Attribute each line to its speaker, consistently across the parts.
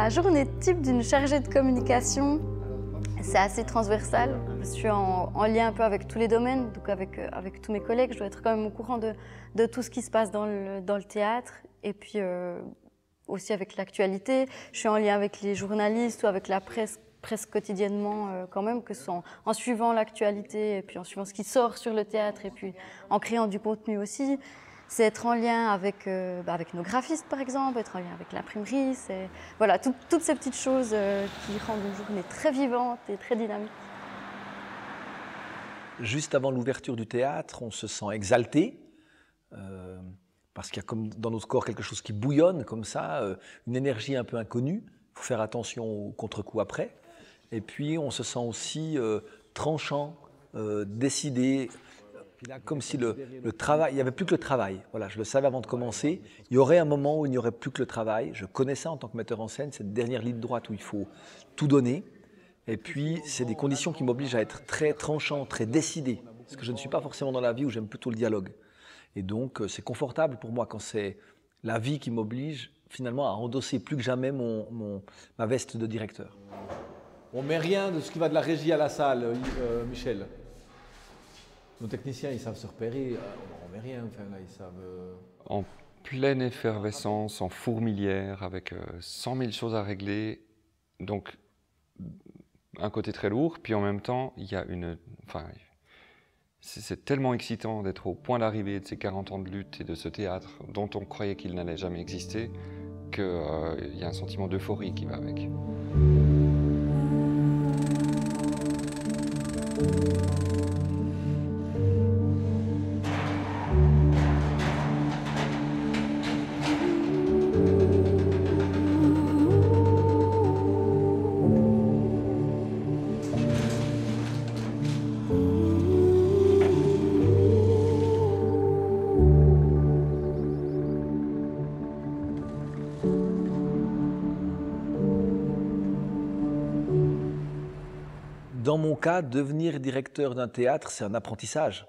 Speaker 1: La journée type d'une chargée de communication, c'est assez transversal. Je suis en lien un peu avec tous les domaines, donc avec tous mes collègues. Je dois être quand même au courant de tout ce qui se passe dans le théâtre et puis aussi avec l'actualité. Je suis en lien avec les journalistes ou avec la presse quotidiennement quand même, que ce soit en suivant l'actualité et puis en suivant ce qui sort sur le théâtre et puis en créant du contenu aussi. C'est être en lien avec nos graphistes, par exemple, être en lien avec l'imprimerie. C'est voilà, toutes ces petites choses qui rendent une journée très vivante et très dynamique.
Speaker 2: Juste avant l'ouverture du théâtre, on se sent exalté, parce qu'il y a comme dans notre corps quelque chose qui bouillonne comme ça, une énergie un peu inconnue. Il faut faire attention au contre-coup après. Et puis on se sent aussi tranchant, décidé. Puis là, comme si le travail, il n'y avait plus que le travail. Voilà, je le savais avant de commencer. Il y aurait un moment où il n'y aurait plus que le travail. Je connais ça en tant que metteur en scène, cette dernière ligne droite où il faut tout donner. Et puis, c'est des conditions qui m'obligent à être très tranchant, très décidé. Parce que je ne suis pas forcément dans la vie où j'aime plutôt le dialogue. Et donc, c'est confortable pour moi quand c'est la vie qui m'oblige finalement à endosser plus que jamais ma veste de directeur.
Speaker 3: On ne met rien de ce qui va de la régie à la salle, Michel. Nos techniciens, ils savent se repérer. On ne met rien, enfin, là, ils savent...
Speaker 4: En pleine effervescence, en fourmilière, avec 100 000 choses à régler. Donc, un côté très lourd, puis en même temps, il y a une... Enfin, c'est tellement excitant d'être au point d'arrivée de ces 40 ans de lutte et de ce théâtre dont on croyait qu'il n'allait jamais exister, qu'il y a un sentiment d'euphorie qui va avec.
Speaker 2: Dans mon cas, devenir directeur d'un théâtre, c'est un apprentissage.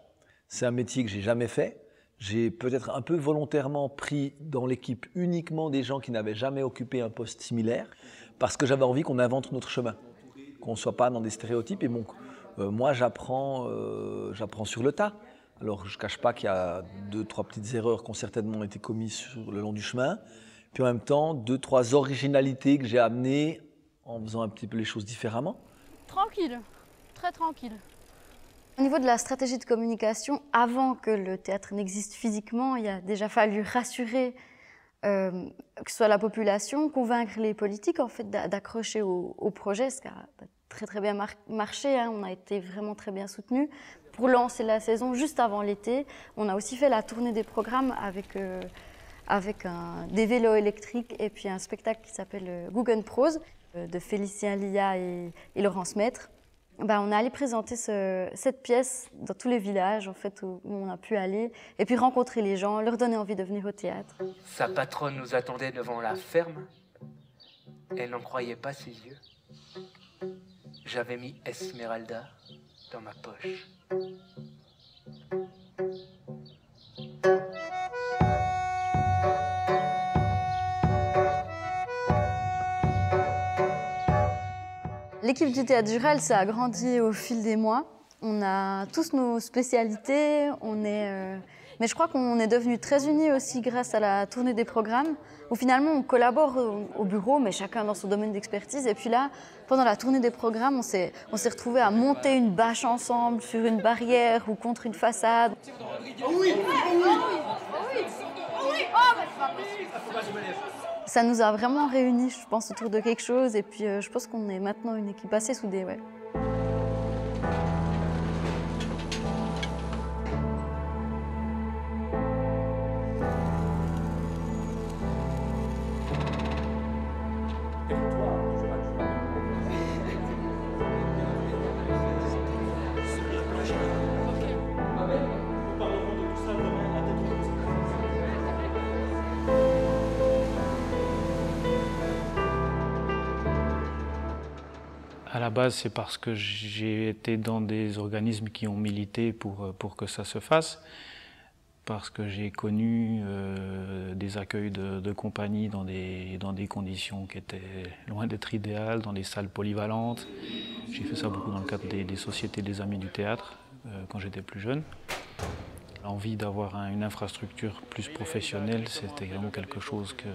Speaker 2: C'est un métier que j'ai jamais fait. J'ai peut-être un peu volontairement pris dans l'équipe uniquement des gens qui n'avaient jamais occupé un poste similaire, parce que j'avais envie qu'on invente notre chemin, qu'on ne soit pas dans des stéréotypes. Et bon, moi, j'apprends sur le tas. Alors, je ne cache pas qu'il y a 2-3 petites erreurs qui ont certainement été commises sur le long du chemin. Puis en même temps, 2-3 originalités que j'ai amenées en faisant un petit peu les choses différemment.
Speaker 1: Tranquille, très tranquille. Au niveau de la stratégie de communication, avant que le théâtre n'existe physiquement, il a déjà fallu rassurer que ce soit la population, convaincre les politiques en fait, d'accrocher au projet, ce qui a très bien marché, hein. On a été vraiment très bien soutenus. Pour lancer la saison juste avant l'été, on a aussi fait la tournée des programmes avec des vélos électriques et puis un spectacle qui s'appelle Guggenprose de Félicien Lia et Laurence Maître. On est allé présenter cette pièce dans tous les villages en fait, où on a pu aller et puis rencontrer les gens, leur donner envie de venir au théâtre.
Speaker 5: Sa patronne nous attendait devant la ferme. Elle n'en croyait pas ses yeux. J'avais mis Esmeralda dans ma poche.
Speaker 1: L'équipe du Théâtre Jural s'est agrandie au fil des mois. On a tous nos spécialités, mais je crois qu'on est devenus très unis aussi grâce à la tournée des programmes, où finalement on collabore au bureau, mais chacun dans son domaine d'expertise. Et puis là, pendant la tournée des programmes, on s'est retrouvés à monter une bâche ensemble sur une barrière ou contre une façade. Ça nous a vraiment réunis, je pense, autour de quelque chose. Et puis, je pense qu'on est maintenant une équipe assez soudée, ouais.
Speaker 6: À la base, c'est parce que j'ai été dans des organismes qui ont milité pour que ça se fasse. parce que j'ai connu des accueils de compagnie dans des conditions qui étaient loin d'être idéales, dans des salles polyvalentes. J'ai fait ça beaucoup dans le cadre des sociétés des amis du théâtre quand j'étais plus jeune. L'envie d'avoir une infrastructure plus professionnelle, c'était vraiment quelque chose que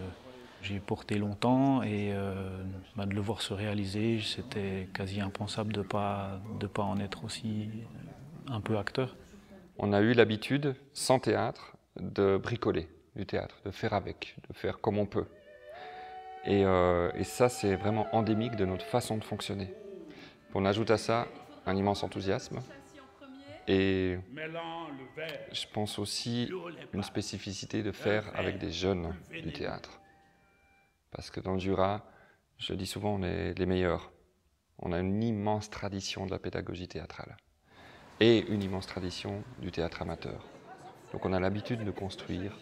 Speaker 6: j'ai porté longtemps et de le voir se réaliser, c'était quasi impensable de pas en être aussi un peu acteur.
Speaker 4: On a eu l'habitude, sans théâtre, de bricoler du théâtre, de faire avec, de faire comme on peut. Et ça, c'est vraiment endémique de notre façon de fonctionner. On ajoute à ça un immense enthousiasme et je pense aussi une spécificité de faire avec des jeunes du théâtre. Parce que dans le Jura, je le dis souvent, on est les meilleurs. On a une immense tradition de la pédagogie théâtrale et une immense tradition du théâtre amateur. Donc on a l'habitude de construire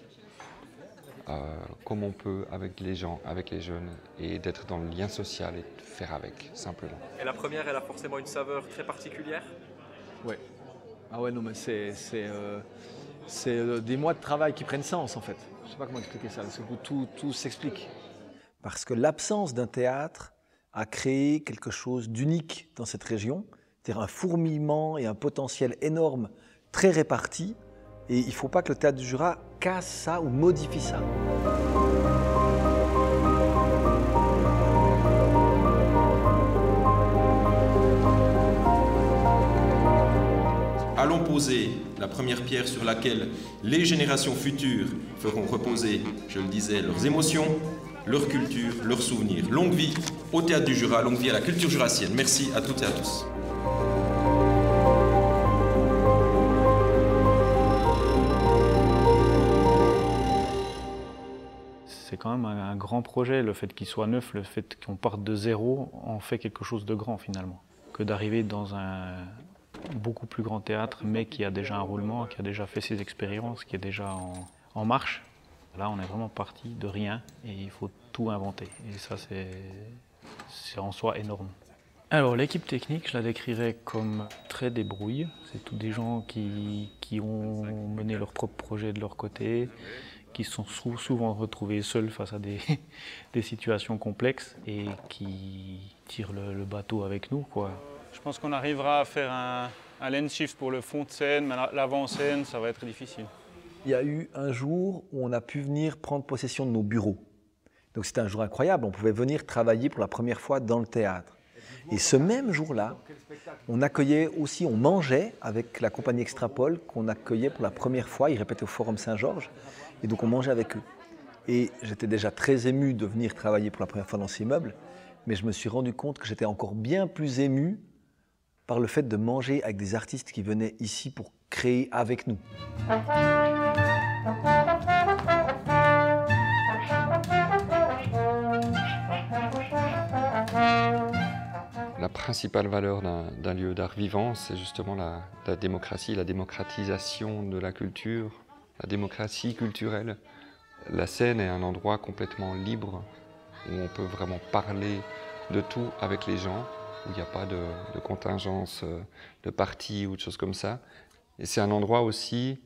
Speaker 4: comme on peut avec les gens, avec les jeunes, et d'être dans le lien social et de faire avec, simplement.
Speaker 7: Et la première, elle a forcément une saveur très particulière?
Speaker 3: Oui. Ah ouais, non, mais c'est des mois de travail qui prennent sens, en fait. Je ne sais pas comment expliquer ça, parce que tout s'explique.
Speaker 2: Parce que l'absence d'un théâtre a créé quelque chose d'unique dans cette région, c'est-à-dire un fourmillement et un potentiel énorme, très réparti. Et il ne faut pas que le théâtre du Jura casse ça ou modifie ça.
Speaker 8: Allons poser la première pierre sur laquelle les générations futures feront reposer, je le disais, leurs émotions, leur culture, leurs souvenirs. Longue vie au Théâtre du Jura, longue vie à la culture jurassienne. Merci à toutes et à tous.
Speaker 6: C'est quand même un grand projet, le fait qu'il soit neuf, le fait qu'on parte de zéro, en fait quelque chose de grand finalement. Que d'arriver dans un beaucoup plus grand théâtre, mais qui a déjà un roulement, qui a déjà fait ses expériences, qui est déjà en marche. Là, on est vraiment parti de rien et il faut tout inventer. Et ça, c'est en soi énorme. Alors, l'équipe technique, je la décrirais comme très débrouille. C'est tous des gens qui ont mené leur propre projet de leur côté, qui se sont souvent retrouvés seuls face à des situations complexes et qui tirent le bateau avec nous, quoi.
Speaker 9: Je pense qu'on arrivera à faire un lens shift pour le fond de scène, mais l'avant-scène, ça va être difficile.
Speaker 2: Il y a eu un jour où on a pu venir prendre possession de nos bureaux. Donc c'était un jour incroyable, on pouvait venir travailler pour la première fois dans le théâtre. Et ce même jour-là, on accueillait aussi, on mangeait avec la compagnie Extrapol qu'on accueillait pour la première fois, ils répétaient au Forum Saint-Georges, et donc on mangeait avec eux. Et j'étais déjà très ému de venir travailler pour la première fois dans ces meubles, mais je me suis rendu compte que j'étais encore bien plus ému par le fait de manger avec des artistes qui venaient ici pour créer avec nous.
Speaker 4: La principale valeur d'un lieu d'art vivant, c'est justement la démocratie, la démocratisation de la culture, la démocratie culturelle. La scène est un endroit complètement libre où on peut vraiment parler de tout avec les gens, où il n'y a pas de contingence de parti ou de choses comme ça. Et c'est un endroit aussi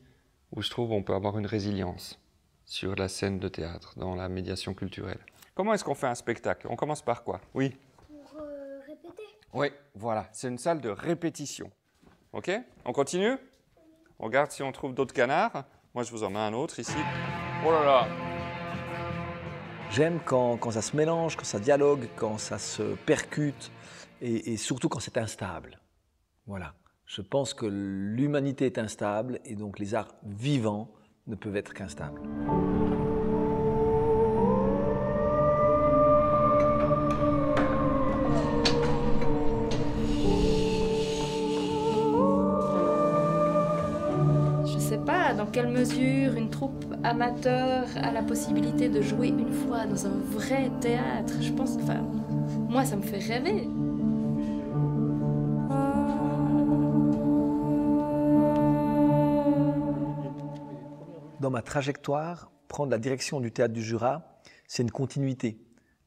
Speaker 4: où je trouve on peut avoir une résilience sur la scène de théâtre, dans la médiation culturelle. Comment est-ce qu'on fait un spectacle? On commence par quoi? Oui?
Speaker 10: Pour répéter.
Speaker 4: Oui, voilà, c'est une salle de répétition. Ok? On continue? On regarde si on trouve d'autres canards. Moi, je vous en mets un autre ici. Oh là là!
Speaker 2: J'aime quand ça se mélange, quand ça dialogue, quand ça se percute et surtout quand c'est instable. Voilà. Je pense que l'humanité est instable et donc les arts vivants ne peuvent être qu'instables.
Speaker 11: Je ne sais pas dans quelle mesure une troupe amateur a la possibilité de jouer une fois dans un vrai théâtre. Je pense, enfin, moi ça me fait rêver.
Speaker 2: Dans ma trajectoire, prendre la direction du Théâtre du Jura, c'est une continuité.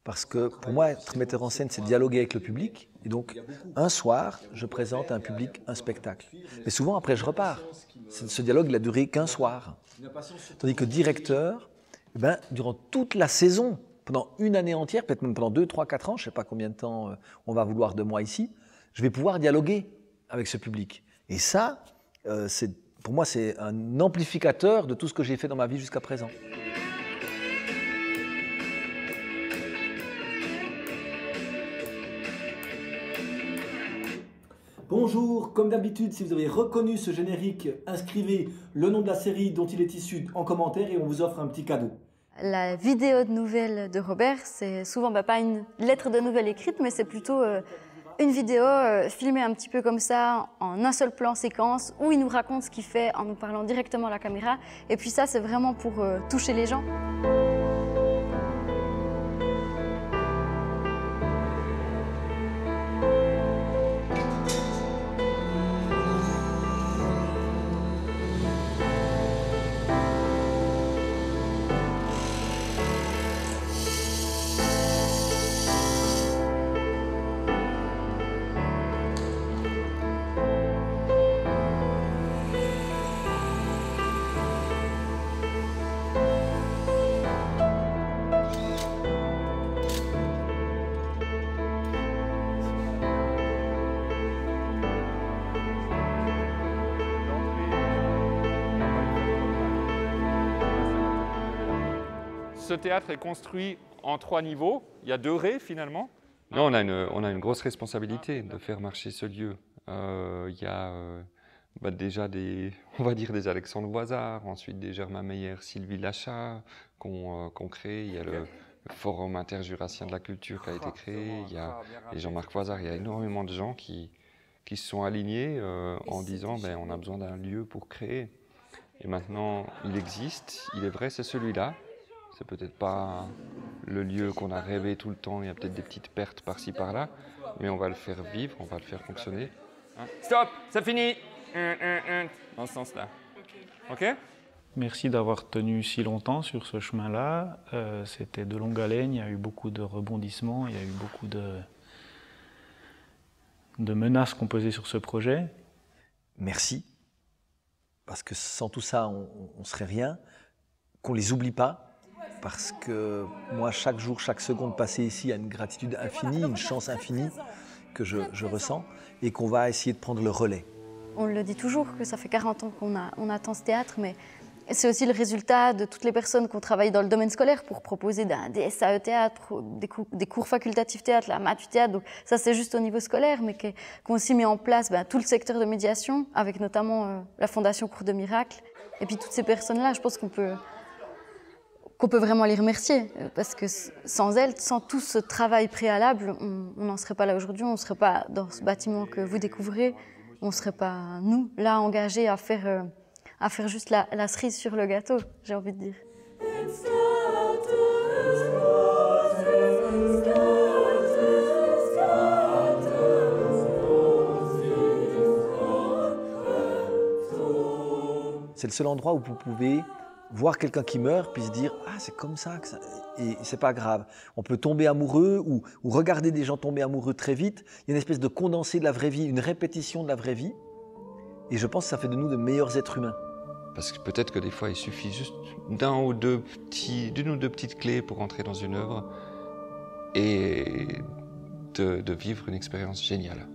Speaker 2: Parce que pour moi, être metteur en scène, c'est dialoguer avec le public. Et donc, un soir, je présente à un public un spectacle. Mais souvent, après, je repars. Ce dialogue, il a duré qu'un soir. Tandis que directeur, eh ben, durant toute la saison, pendant une année entière, peut-être même pendant 2, 3, 4 ans, je ne sais pas combien de temps on va vouloir de moi ici, je vais pouvoir dialoguer avec ce public. Et ça, pour moi, c'est un amplificateur de tout ce que j'ai fait dans ma vie jusqu'à présent.
Speaker 12: Bonjour, comme d'habitude, si vous avez reconnu ce générique, inscrivez le nom de la série dont il est issu en commentaire et on vous offre un petit cadeau.
Speaker 1: La vidéo de nouvelles de Robert, c'est souvent pas une lettre de nouvelles écrite, mais c'est plutôt une vidéo filmée un petit peu comme ça, en un seul plan séquence, où il nous raconte ce qu'il fait en nous parlant directement à la caméra. Et puis ça, c'est vraiment pour toucher les gens.
Speaker 4: Ce théâtre est construit en 3 niveaux. Il y a 2 raies finalement. Là, on a une grosse responsabilité de faire marcher ce lieu. Il y a déjà on va dire des Alexandre Voisard, ensuite des Germain Meyer, Sylvie Lachat qu'on crée. Il y a le Forum interjurassien de la culture qui a été créé. Il y a les Jean-Marc Voisard. Il y a énormément de gens qui se sont alignés en disant on a besoin d'un lieu pour créer. Et maintenant, il existe. Il est vrai, c'est celui-là. C'est peut-être pas le lieu qu'on a rêvé tout le temps, il y a peut-être des petites pertes par-ci par-là, mais on va le faire vivre, on va le faire fonctionner. Stop, c'est fini. Dans ce sens-là. OK ?
Speaker 6: Merci d'avoir tenu si longtemps sur ce chemin-là. C'était de longue haleine, il y a eu beaucoup de rebondissements, il y a eu beaucoup de menaces qu'on pesait sur ce projet.
Speaker 2: Merci, parce que sans tout ça, on ne serait rien, qu'on ne les oublie pas. Parce que moi, chaque jour, chaque seconde passée ici, il y a une gratitude infinie, une chance infinie que je ressens et qu'on va essayer de prendre le relais.
Speaker 1: On le dit toujours que ça fait 40 ans qu'on attend ce théâtre, mais c'est aussi le résultat de toutes les personnes qui ont travaillé dans le domaine scolaire pour proposer des SAE théâtre, des cours facultatifs théâtre, la matu théâtre. Donc ça, c'est juste au niveau scolaire, mais qui ont aussi mis en place tout le secteur de médiation, avec notamment la Fondation Cours de Miracle. Et puis toutes ces personnes-là, je pense qu'on peut vraiment les remercier, parce que sans elles, sans tout ce travail préalable, on n'en serait pas là aujourd'hui, on ne serait pas dans ce bâtiment que vous découvrez, on ne serait pas, nous, là, engagés à faire juste la cerise sur le gâteau, j'ai envie de dire.
Speaker 2: C'est le seul endroit où vous pouvez voir quelqu'un qui meurt, puis se dire « Ah, c'est comme ça que ça... » Et c'est pas grave. On peut tomber amoureux ou regarder des gens tomber amoureux très vite. Il y a une espèce de condensé de la vraie vie, une répétition de la vraie vie. Et je pense que ça fait de nous de meilleurs êtres humains.
Speaker 4: Parce que peut-être que des fois, il suffit juste d'une ou deux petites clés pour entrer dans une œuvre et de vivre une expérience géniale.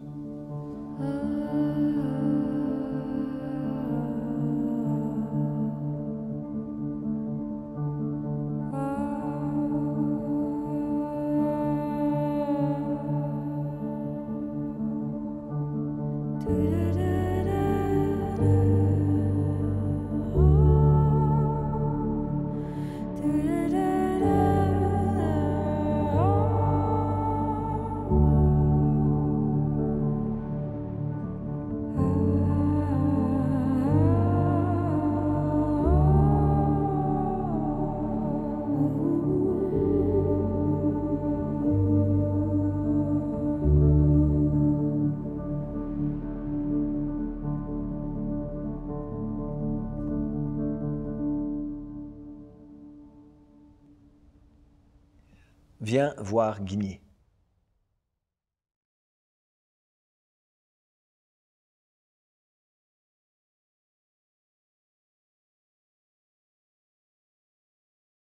Speaker 2: Viens voir Guigné.